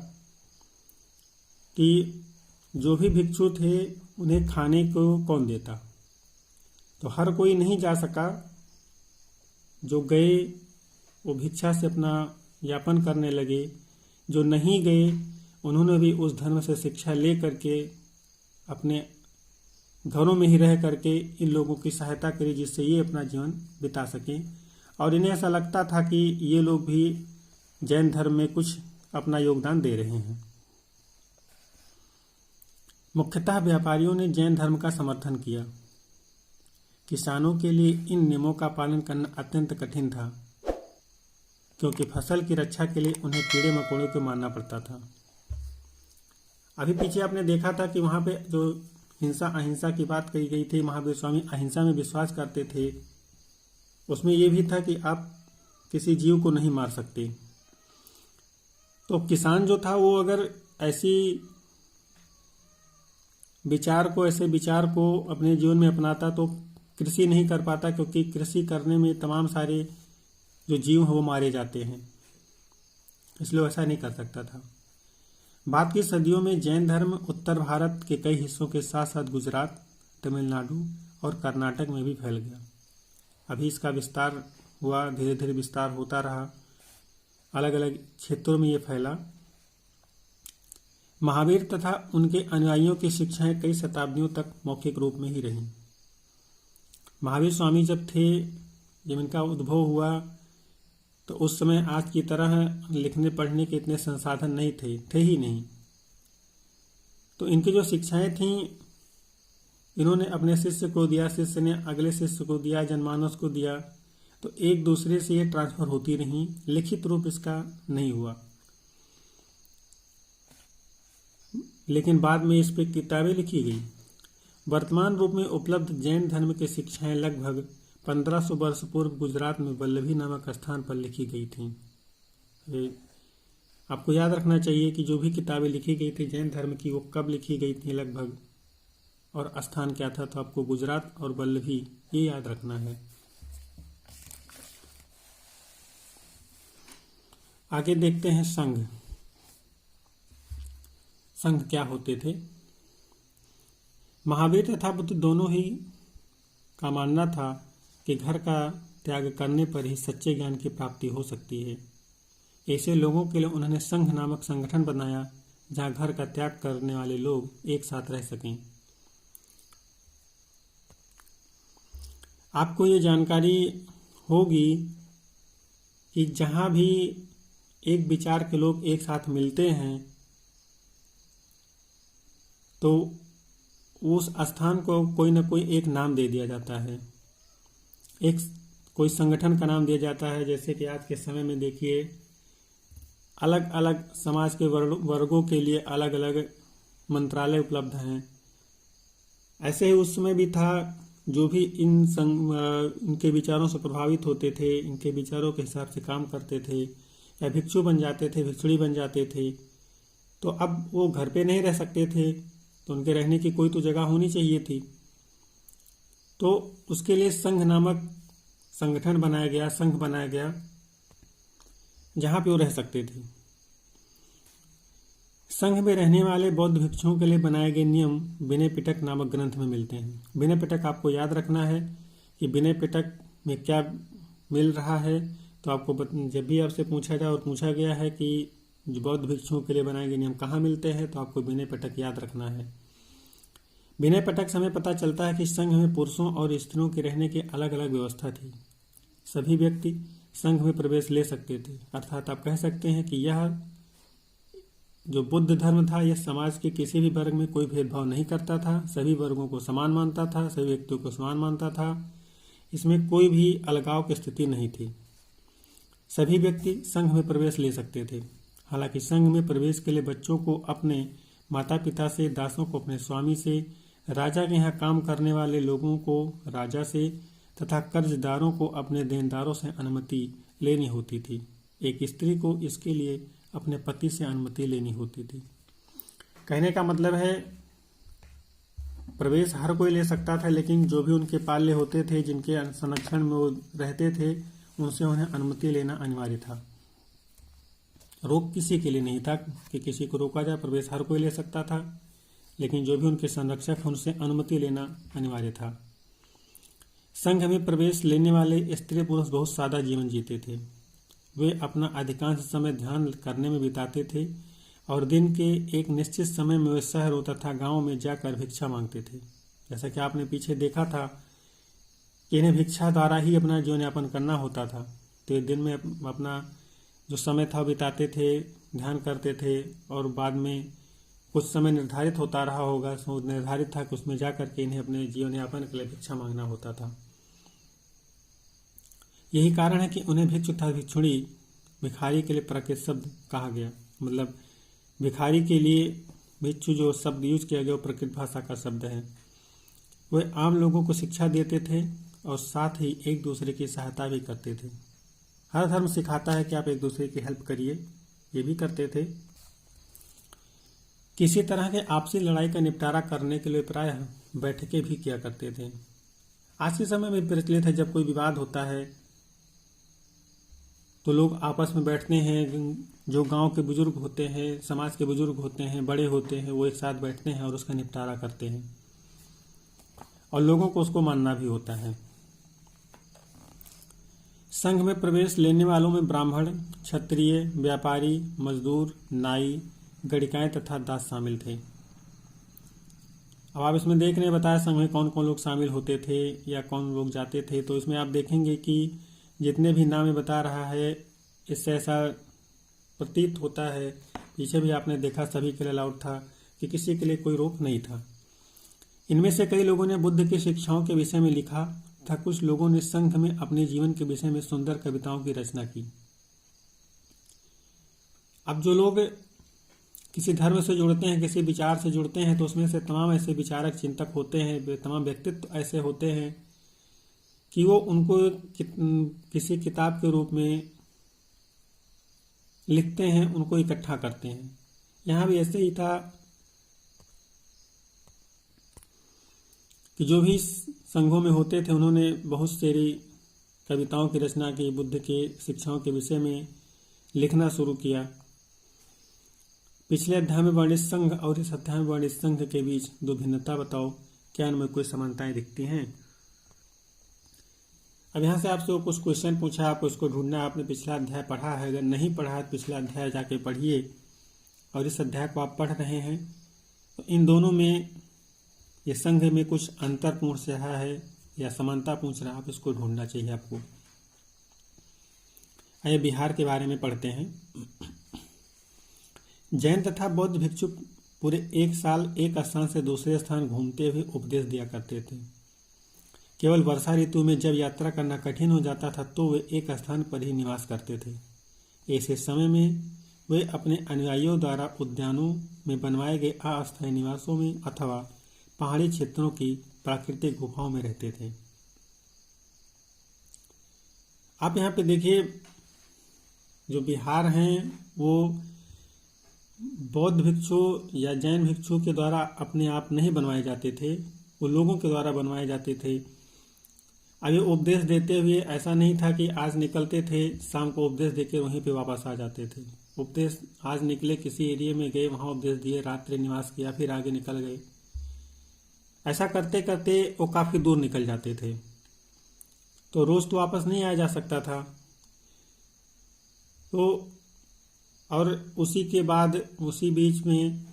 कि जो भी भिक्षु थे उन्हें खाने को कौन देता। तो हर कोई नहीं जा सका। जो गए वो भिक्षा से अपना यापन करने लगे। जो नहीं गए उन्होंने भी उस धर्म से शिक्षा ले करके अपने घरों में ही रह करके इन लोगों की सहायता करी, जिससे ये अपना जीवन बिता सकें। और इन्हें ऐसा लगता था कि ये लोग भी जैन धर्म में कुछ अपना योगदान दे रहे हैं। मुख्यतः व्यापारियों ने जैन धर्म का समर्थन किया। किसानों के लिए इन नियमों का पालन करना अत्यंत कठिन था, क्योंकि फसल की रक्षा के लिए उन्हें कीड़े मकोड़ों को मारना पड़ता था। अभी पीछे आपने देखा था कि वहाँ पे जो हिंसा अहिंसा की बात कही गई थी, महावीर स्वामी अहिंसा में विश्वास करते थे। उसमें यह भी था कि आप किसी जीव को नहीं मार सकते। तो किसान जो था वो अगर ऐसे विचार को अपने जीवन में अपनाता तो कृषि नहीं कर पाता, क्योंकि कृषि करने में तमाम सारे जो जीव हैं वो मारे जाते हैं, इसलिए ऐसा नहीं कर सकता था। बाद की सदियों में जैन धर्म उत्तर भारत के कई हिस्सों के साथ साथ गुजरात, तमिलनाडु और कर्नाटक में भी फैल गया। अभी इसका विस्तार हुआ, धीरे धीरे विस्तार होता रहा, अलग अलग क्षेत्रों में ये फैला। महावीर तथा उनके अनुयायियों की शिक्षाएं कई शताब्दियों तक मौखिक रूप में ही रहीं। महावीर स्वामी जब इनका उद्भव हुआ तो उस समय आज की तरह लिखने पढ़ने के इतने संसाधन नहीं थे ही नहीं। तो इनकी जो शिक्षाएं थीं इन्होंने अपने शिष्य को दिया, शिष्य ने अगले शिष्य को दिया, जनमानस को दिया। तो एक दूसरे से ये ट्रांसफर होती रहीं, लिखित रूप इसका नहीं हुआ। लेकिन बाद में इस पर किताबें लिखी गई। वर्तमान रूप में उपलब्ध जैन धर्म की शिक्षाएं लगभग 1500 वर्ष पूर्व गुजरात में वल्लभी नामक स्थान पर लिखी गई थीं। आपको याद रखना चाहिए कि जो भी किताबें लिखी गई थी जैन धर्म की, वो कब लिखी गई थी लगभग, और स्थान क्या था। तो आपको गुजरात और वल्लभी ये याद रखना है। आगे देखते हैं संघ। संघ क्या होते थे। महावीर तथा बुद्ध दोनों ही का मानना था कि घर का त्याग करने पर ही सच्चे ज्ञान की प्राप्ति हो सकती है। ऐसे लोगों के लिए उन्होंने संघ नामक संगठन बनाया, जहां घर का त्याग करने वाले लोग एक साथ रह सकें। आपको ये जानकारी होगी कि जहां भी एक विचार के लोग एक साथ मिलते हैं तो उस स्थान को कोई ना कोई एक नाम दे दिया जाता है, एक कोई संगठन का नाम दिया जाता है। जैसे कि आज के समय में देखिए अलग अलग समाज के वर्गों के लिए अलग अलग मंत्रालय उपलब्ध हैं। ऐसे ही उस समय भी था। जो भी इनके विचारों से प्रभावित होते थे, इनके विचारों के हिसाब से काम करते थे, या भिक्षु बन जाते थे, भिक्षुणी बन जाते थे, तो अब वो घर पे नहीं रह सकते थे, तो उनके रहने की कोई तो जगह होनी चाहिए थी। तो उसके लिए संघ नामक संगठन बनाया गया, संघ बनाया गया, जहां पे वो रह सकते थे। संघ में रहने वाले बौद्ध भिक्षुओं के लिए बनाए गए नियम विनय पिटक नामक ग्रंथ में मिलते हैं। विनय पिटक आपको याद रखना है कि विनय पिटक में क्या मिल रहा है तो आपको जब भी आपसे पूछा जाए और पूछा गया है कि जो बौद्ध भिक्षुओं के लिए बनाए गए नियम कहाँ मिलते हैं, तो आपको विनय पिटक याद रखना है। विनय पिटक से हमें पता चलता है कि संघ में पुरुषों और स्त्रियों के रहने की अलग अलग व्यवस्था थी। सभी व्यक्ति संघ में प्रवेश ले सकते थे, अर्थात आप कह सकते हैं कि यह जो बुद्ध धर्म था यह समाज के किसी भी वर्ग में कोई भेदभाव नहीं करता था, सभी वर्गों को समान मानता था, सभी व्यक्तियों को समान मानता था। इसमें कोई भी अलगाव की स्थिति नहीं थी। सभी व्यक्ति संघ में प्रवेश ले सकते थे। हालांकि संघ में प्रवेश के लिए बच्चों को अपने माता पिता से, दासों को अपने स्वामी से, राजा के यहाँ काम करने वाले लोगों को राजा से तथा कर्जदारों को अपने देनदारों से अनुमति लेनी होती थी। एक स्त्री को इसके लिए अपने पति से अनुमति लेनी होती थी। कहने का मतलब है प्रवेश हर कोई ले सकता था, लेकिन जो भी उनके पाल्य होते थे, जिनके संरक्षण में वो रहते थे, उनसे उन्हें अनुमति लेना अनिवार्य था। रोक किसी के लिए नहीं था कि किसी को रोका जाए, प्रवेश हर कोई ले सकता था, लेकिन जो भी उनके संरक्षक उनसे अनुमति लेना अनिवार्य था। संघ में प्रवेश लेने वाले स्त्री पुरुष बहुत सादा जीवन जीते थे। वे अपना अधिकांश समय ध्यान करने में बिताते थे और दिन के एक निश्चित समय में वे शहरों तथा गांवों में जाकर भिक्षा मांगते थे। जैसा कि आपने पीछे देखा था कि इन्हें भिक्षा द्वारा ही अपना जीवन यापन करना होता था। तो ये दिन में अपना जो समय था बिताते थे, ध्यान करते थे और बाद में कुछ समय निर्धारित होता रहा होगा, निर्धारित था कि उसमें जा करके इन्हें अपने जीवन यापन के लिए भिक्षा मांगना होता था। यही कारण है कि उन्हें भिक्षु तथा भिक्षुणी भिखारी के लिए प्राकृत शब्द कहा गया। मतलब भिखारी के लिए भिक्षु जो शब्द यूज किया गया वो प्राकृत भाषा का शब्द है। वे आम लोगों को शिक्षा देते थे और साथ ही एक दूसरे की सहायता भी करते थे। हर धर्म सिखाता है कि आप एक दूसरे की हेल्प करिए, ये भी करते थे। किसी तरह के आपसी लड़ाई का निपटारा करने के लिए प्रायः बैठकें भी किया करते थे। आज के समय में प्रचलित है, जब कोई विवाद होता है तो लोग आपस में बैठते हैं। जो गांव के बुजुर्ग होते हैं, समाज के बुजुर्ग होते हैं, बड़े होते हैं, वो एक साथ बैठते हैं और उसका निपटारा करते हैं और लोगों को उसको मानना भी होता है। संघ में प्रवेश लेने वालों में ब्राह्मण, क्षत्रिय, व्यापारी, मजदूर, नाई, गणिकाएं तथा दास शामिल थे। अब आप इसमें देख रहे हैं बताया संघ में कौन कौन लोग शामिल होते थे या कौन लोग जाते थे। तो इसमें आप देखेंगे कि जितने भी नाम बता रहा है, इससे ऐसा प्रतीत होता है, पीछे भी आपने देखा सभी के लिए अलाउड था, कि किसी के लिए कोई रोक नहीं था। इनमें से कई लोगों ने बुद्ध की शिक्षाओं के विषय में लिखा था, कुछ लोगों ने संघ में अपने जीवन के विषय में सुंदर कविताओं की रचना की। अब जो लोग किसी धर्म से जुड़ते हैं, किसी विचार से जुड़ते हैं, तो उसमें से तमाम ऐसे विचारक चिंतक होते हैं, तमाम व्यक्तित्व ऐसे होते हैं कि वो उनको किसी किताब के रूप में लिखते हैं, उनको इकट्ठा करते हैं। यहाँ भी ऐसे ही था कि जो भी संघों में होते थे उन्होंने बहुत सारी कविताओं की रचना की, बुद्ध के शिक्षाओं के विषय में लिखना शुरू किया। पिछले अध्याय में वर्णित संघ और इस अध्याय में वर्णित संघ के बीच दो भिन्नता बताओ, क्या इनमें कोई समानताएं दिखती हैं? अब यहाँ से आपसे कुछ क्वेश्चन पूछा, आपको इसको ढूंढना है। आपने पिछला अध्याय पढ़ा है, अगर नहीं पढ़ा है तो पिछला अध्याय जाके पढ़िए, और इस अध्याय को आप पढ़ रहे हैं तो इन दोनों में ये संघ में कुछ अंतर पूछ रहा है या समानता पूछ रहा है, आप इसको ढूंढना चाहिए आपको। आइए बिहार के बारे में पढ़ते हैं। जैन तथा बौद्ध भिक्षु पूरे एक साल एक स्थान से दूसरे स्थान घूमते हुए उपदेश दिया करते थे। केवल वर्षा ऋतु में जब यात्रा करना कठिन हो जाता था तो वे एक स्थान पर ही निवास करते थे। ऐसे समय में वे अपने अनुयायियों द्वारा उद्यानों में बनवाए गए अस्थायी निवासों में अथवा पहाड़ी क्षेत्रों की प्राकृतिक गुफाओं में रहते थे। आप यहाँ पे देखिए, जो बिहार हैं वो बौद्ध भिक्षु या जैन भिक्षु के द्वारा अपने आप नहीं बनवाए जाते थे, वो लोगों के द्वारा बनवाए जाते थे। अब ये उपदेश देते हुए ऐसा नहीं था कि आज निकलते थे, शाम को उपदेश देके वहीं पे वापस आ जाते थे। उपदेश आज निकले, किसी एरिया में गए, वहाँ उपदेश दिए, रात्रि निवास किया, फिर आगे निकल गए। ऐसा करते करते वो काफ़ी दूर निकल जाते थे। तो रोज़ तो वापस नहीं आया जा सकता था। तो और उसी के बाद उसी बीच में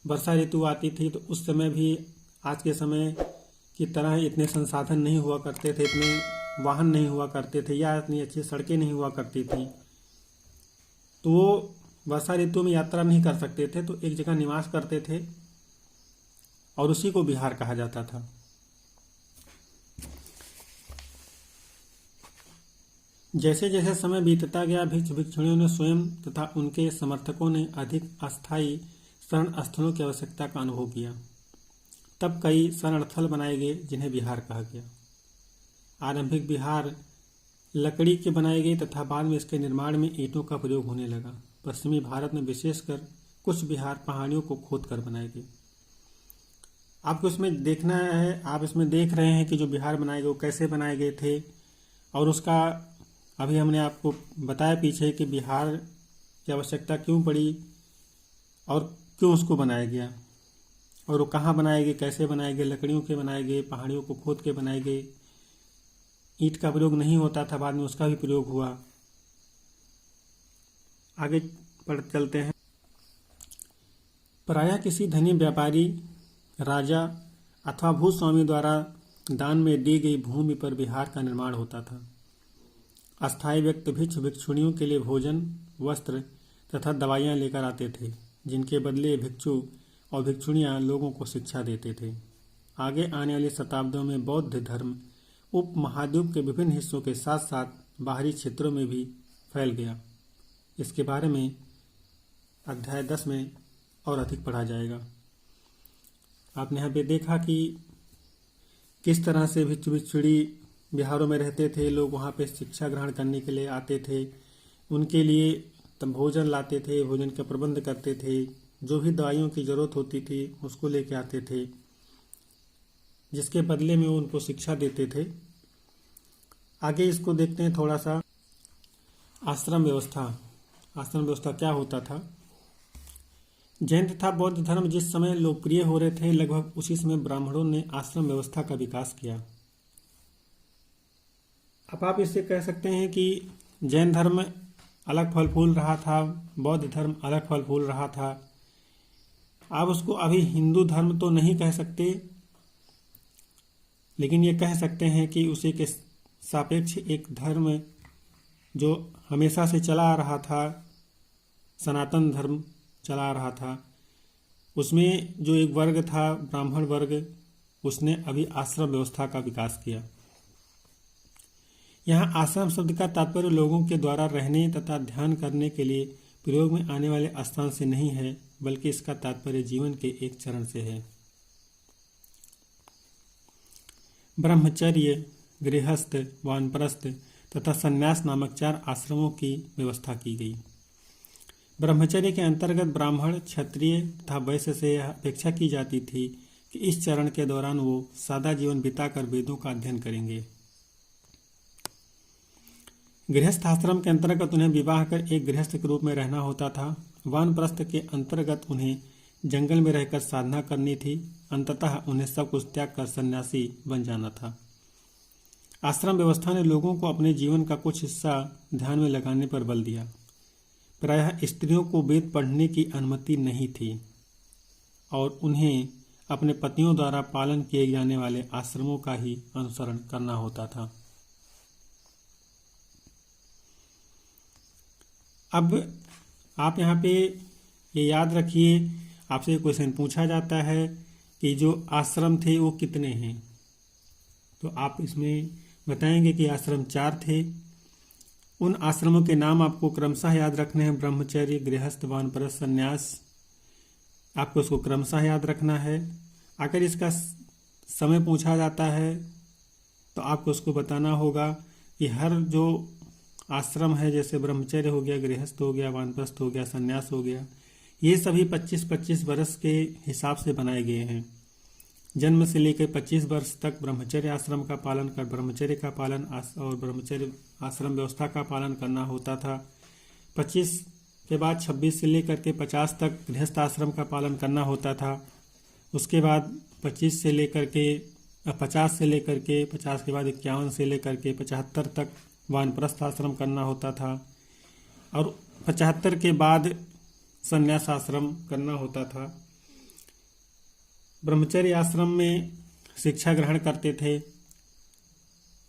वर्षा ऋतु आती थी, तो उस समय भी आज के समय की तरह इतने संसाधन नहीं हुआ करते थे, इतने वाहन नहीं हुआ करते थे, या इतनी अच्छी सड़कें नहीं हुआ करती थी। तो वो वर्षा ऋतु में यात्रा नहीं कर सकते थे, तो एक जगह निवास करते थे और उसी को बिहार कहा जाता था। जैसे जैसे समय बीतता गया, भिक्षु भिक्षुणियों ने स्वयं तथा उनके समर्थकों ने अधिक अस्थायी शरण स्थलों की आवश्यकता का अनुभव किया। तब कई शरण स्थल बनाए गए जिन्हें बिहार कहा गया। आरंभिक बिहार लकड़ी के बनाए गए तथा बाद में इसके निर्माण में ईंटों का प्रयोग होने लगा। पश्चिमी भारत में विशेषकर कुछ बिहार पहाड़ियों को खोद कर बनाए गए। आपको इसमें देखना है, आप इसमें देख रहे हैं कि जो बिहार बनाए गए वो कैसे बनाए गए थे, और उसका अभी हमने आपको बताया पीछे कि बिहार की आवश्यकता क्यों पड़ी और क्यों उसको बनाया गया, और वो कहाँ बनाए गए, कैसे बनाए गए। लकड़ियों के बनाए गए, पहाड़ियों को खोद के बनाए गए। ईंट का प्रयोग नहीं होता था, बाद में उसका भी प्रयोग हुआ। आगे पढ़ चलते हैं। प्रायः किसी धनी व्यापारी, राजा अथवा भूस्वामी द्वारा दान में दी गई भूमि पर बिहार का निर्माण होता था। अस्थायी व्यक्ति भिक्षु भिक्षुणियों के लिए भोजन, वस्त्र तथा दवाइयाँ लेकर आते थे, जिनके बदले भिक्षु और भिक्षुणियाँ लोगों को शिक्षा देते थे। आगे आने वाली शताब्दियों में बौद्ध धर्म उपमहाद्वीप के विभिन्न हिस्सों के साथ साथ बाहरी क्षेत्रों में भी फैल गया। इसके बारे में अध्याय 10 में और अधिक पढ़ा जाएगा। आपने यहाँ पे देखा कि किस तरह से भिक्षु भिक्षुणी बिहारों में रहते थे। लोग वहाँ पे शिक्षा ग्रहण करने के लिए आते थे, उनके लिए तब भोजन लाते थे, भोजन का प्रबंध करते थे, जो भी दवाइयों की ज़रूरत होती थी उसको लेके आते थे, जिसके बदले में वो उनको शिक्षा देते थे। आगे इसको देखते हैं थोड़ा सा। आश्रम व्यवस्था। आश्रम व्यवस्था क्या होता था। जैन तथा बौद्ध धर्म जिस समय लोकप्रिय हो रहे थे, लगभग उसी समय ब्राह्मणों ने आश्रम व्यवस्था का विकास किया। अब आप इससे कह सकते हैं कि जैन धर्म अलग फल फूल रहा था, बौद्ध धर्म अलग फल फूल रहा था। आप उसको अभी हिंदू धर्म तो नहीं कह सकते, लेकिन ये कह सकते हैं कि उसी के सापेक्ष एक धर्म जो हमेशा से चला आ रहा था, सनातन धर्म चला आ रहा था, उसमें जो एक वर्ग था ब्राह्मण वर्ग, उसने अभी आश्रम व्यवस्था का विकास किया। यहाँ आश्रम शब्द का तात्पर्य लोगों के द्वारा रहने तथा ध्यान करने के लिए प्रयोग में आने वाले स्थान से नहीं है, बल्कि इसका तात्पर्य जीवन के एक चरण से है। ब्रह्मचर्य, गृहस्थ, वानप्रस्थ तथा संन्यास नामक 4 आश्रमों की व्यवस्था की गई। ब्रह्मचर्य के अंतर्गत ब्राह्मण, क्षत्रिय तथा वैश्य से यह अपेक्षा की जाती थी कि इस चरण के दौरान वो सादा जीवन बिताकर वेदों का अध्ययन करेंगे। गृहस्थ आश्रम के अंतर्गत उन्हें विवाह कर एक गृहस्थ के रूप में रहना होता था। वानप्रस्थ के अंतर्गत उन्हें जंगल में रहकर साधना करनी थी। अंततः उन्हें सब कुछ त्याग कर सन्यासी बन जाना था। आश्रम व्यवस्था ने लोगों को अपने जीवन का कुछ हिस्सा ध्यान में लगाने पर बल दिया। प्रायः स्त्रियों को वेद पढ़ने की अनुमति नहीं थी और उन्हें अपने पतियों द्वारा पालन किए जाने वाले आश्रमों का ही अनुसरण करना होता था। अब आप यहाँ पे ये याद रखिए, आपसे क्वेश्चन पूछा जाता है कि जो आश्रम थे वो कितने हैं, तो आप इसमें बताएंगे कि आश्रम 4 थे। उन आश्रमों के नाम आपको क्रमशः याद रखने हैं। ब्रह्मचर्य, गृहस्थ, वानप्रस्थ, संन्यास, आपको उसको क्रमशः याद रखना है। अगर इसका समय पूछा जाता है तो आपको उसको बताना होगा कि हर जो आश्रम है, जैसे ब्रह्मचर्य हो गया, गृहस्थ हो गया, वानप्रस्थ हो गया, संन्यास हो गया, ये सभी 25-25 वर्ष के हिसाब से बनाए गए हैं। जन्म से लेकर 25 वर्ष तक ब्रह्मचर्य आश्रम का पालन कर ब्रह्मचर्य का पालन और ब्रह्मचर्य आश्रम व्यवस्था का पालन करना होता था। 25 के बाद 26 से लेकर के 50 तक गृहस्थ आश्रम का पालन करना होता था। उसके बाद 25 से लेकर के 50 से लेकर के 50 के बाद 51 से लेकर के 75 तक वानप्रस्थ आश्रम करना होता था और 75 के बाद संन्यास आश्रम करना होता था। ब्रह्मचर्य आश्रम में शिक्षा ग्रहण करते थे,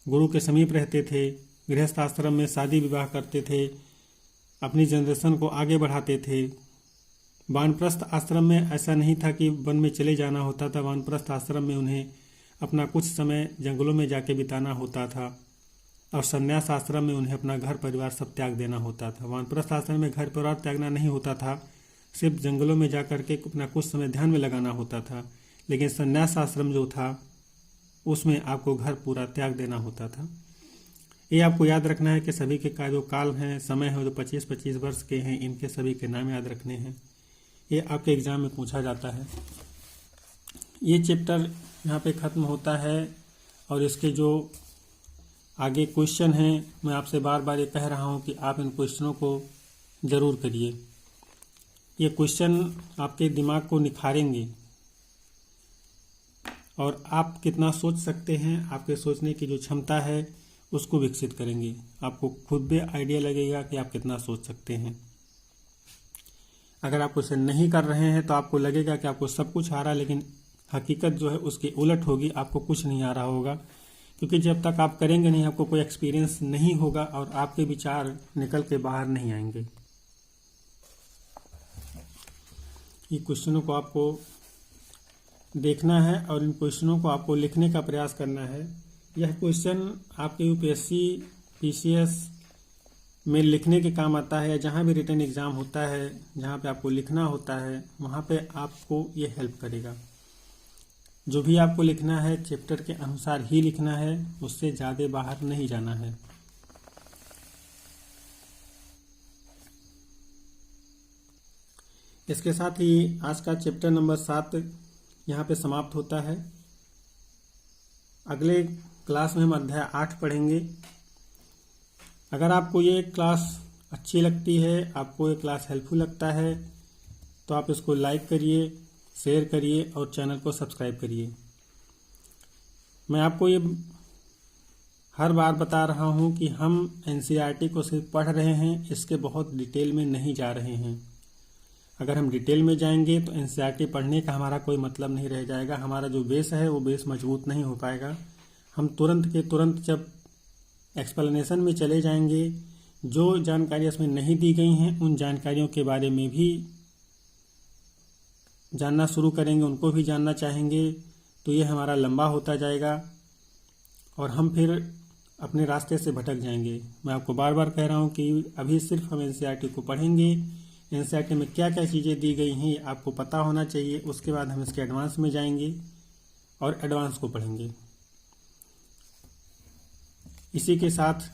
गुरु के समीप रहते थे। गृहस्थ आश्रम में शादी विवाह करते थे, अपनी जनरेशन को आगे बढ़ाते थे। वानप्रस्थ आश्रम में ऐसा नहीं था कि वन में चले जाना होता था। वानप्रस्थ आश्रम में उन्हें अपना कुछ समय जंगलों में जाके बिताना होता था और संन्यास आश्रम में उन्हें अपना घर परिवार सब त्याग देना होता था। वानप्रस्थ आश्रम में घर परिवार त्यागना नहीं होता था, सिर्फ जंगलों में जा करके अपना कुछ समय ध्यान में लगाना होता था। लेकिन संन्यास आश्रम जो था उसमें आपको घर पूरा त्याग देना होता था। ये आपको याद रखना है कि सभी के का जो काल हैं, समय है, जो 25-25 वर्ष के हैं, इनके सभी के नाम याद रखने हैं। ये आपके एग्ज़ाम में पूछा जाता है। ये चैप्टर यहाँ पे ख़त्म होता है और इसके जो आगे क्वेश्चन हैं, मैं आपसे बार बार ये कह रहा हूँ कि आप इन क्वेश्चनों को ज़रूर करिए। ये क्वेश्चन आपके दिमाग को निखारेंगे और आप कितना सोच सकते हैं, आपके सोचने की जो क्षमता है उसको विकसित करेंगे। आपको खुद भी आइडिया लगेगा कि आप कितना सोच सकते हैं। अगर आप उसे नहीं कर रहे हैं तो आपको लगेगा कि आपको सब कुछ आ रहा है, लेकिन हकीकत जो है उसकी उलट होगी, आपको कुछ नहीं आ रहा होगा। क्योंकि जब तक आप करेंगे नहीं, आपको कोई एक्सपीरियंस नहीं होगा और आपके विचार निकल के बाहर नहीं आएंगे। ये क्वेश्चनों को आपको देखना है और इन क्वेश्चनों को आपको लिखने का प्रयास करना है। यह क्वेश्चन आपके यूपीएससी पीसीएस में लिखने के काम आता है, या जहाँ भी रिटन एग्ज़ाम होता है, जहाँ पे आपको लिखना होता है, वहाँ पे आपको ये हेल्प करेगा। जो भी आपको लिखना है चैप्टर के अनुसार ही लिखना है, उससे ज़्यादा बाहर नहीं जाना है। इसके साथ ही आज का चैप्टर नंबर 7 यहाँ पे समाप्त होता है। अगले क्लास में हम अध्याय 8 पढ़ेंगे। अगर आपको ये क्लास अच्छी लगती है, आपको ये क्लास हेल्पफुल लगता है, तो आप इसको लाइक करिए, शेयर करिए और चैनल को सब्सक्राइब करिए। मैं आपको ये हर बार बता रहा हूँ कि हम एनसीईआरटी को सिर्फ पढ़ रहे हैं, इसके बहुत डिटेल में नहीं जा रहे हैं। अगर हम डिटेल में जाएंगे तो एनसीईआरटी पढ़ने का हमारा कोई मतलब नहीं रह जाएगा। हमारा जो बेस है वो बेस मजबूत नहीं हो पाएगा। हम तुरंत के तुरंत जब एक्सप्लेनेशन में चले जाएंगे, जो जानकारी इसमें नहीं दी गई हैं उन जानकारियों के बारे में भी जानना शुरू करेंगे, उनको भी जानना चाहेंगे, तो ये हमारा लंबा होता जाएगा और हम फिर अपने रास्ते से भटक जाएंगे। मैं आपको बार बार कह रहा हूँ कि अभी सिर्फ हम एनसीईआरटी को पढ़ेंगे। एनसीईआरटी में क्या क्या चीज़ें दी गई हैं आपको पता होना चाहिए। उसके बाद हम इसके एडवांस में जाएंगे और एडवांस को पढ़ेंगे। इसी के साथ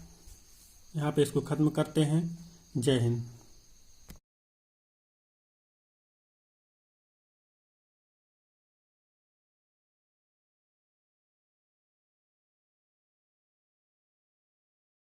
यहाँ पे इसको ख़त्म करते हैं। जय हिंद।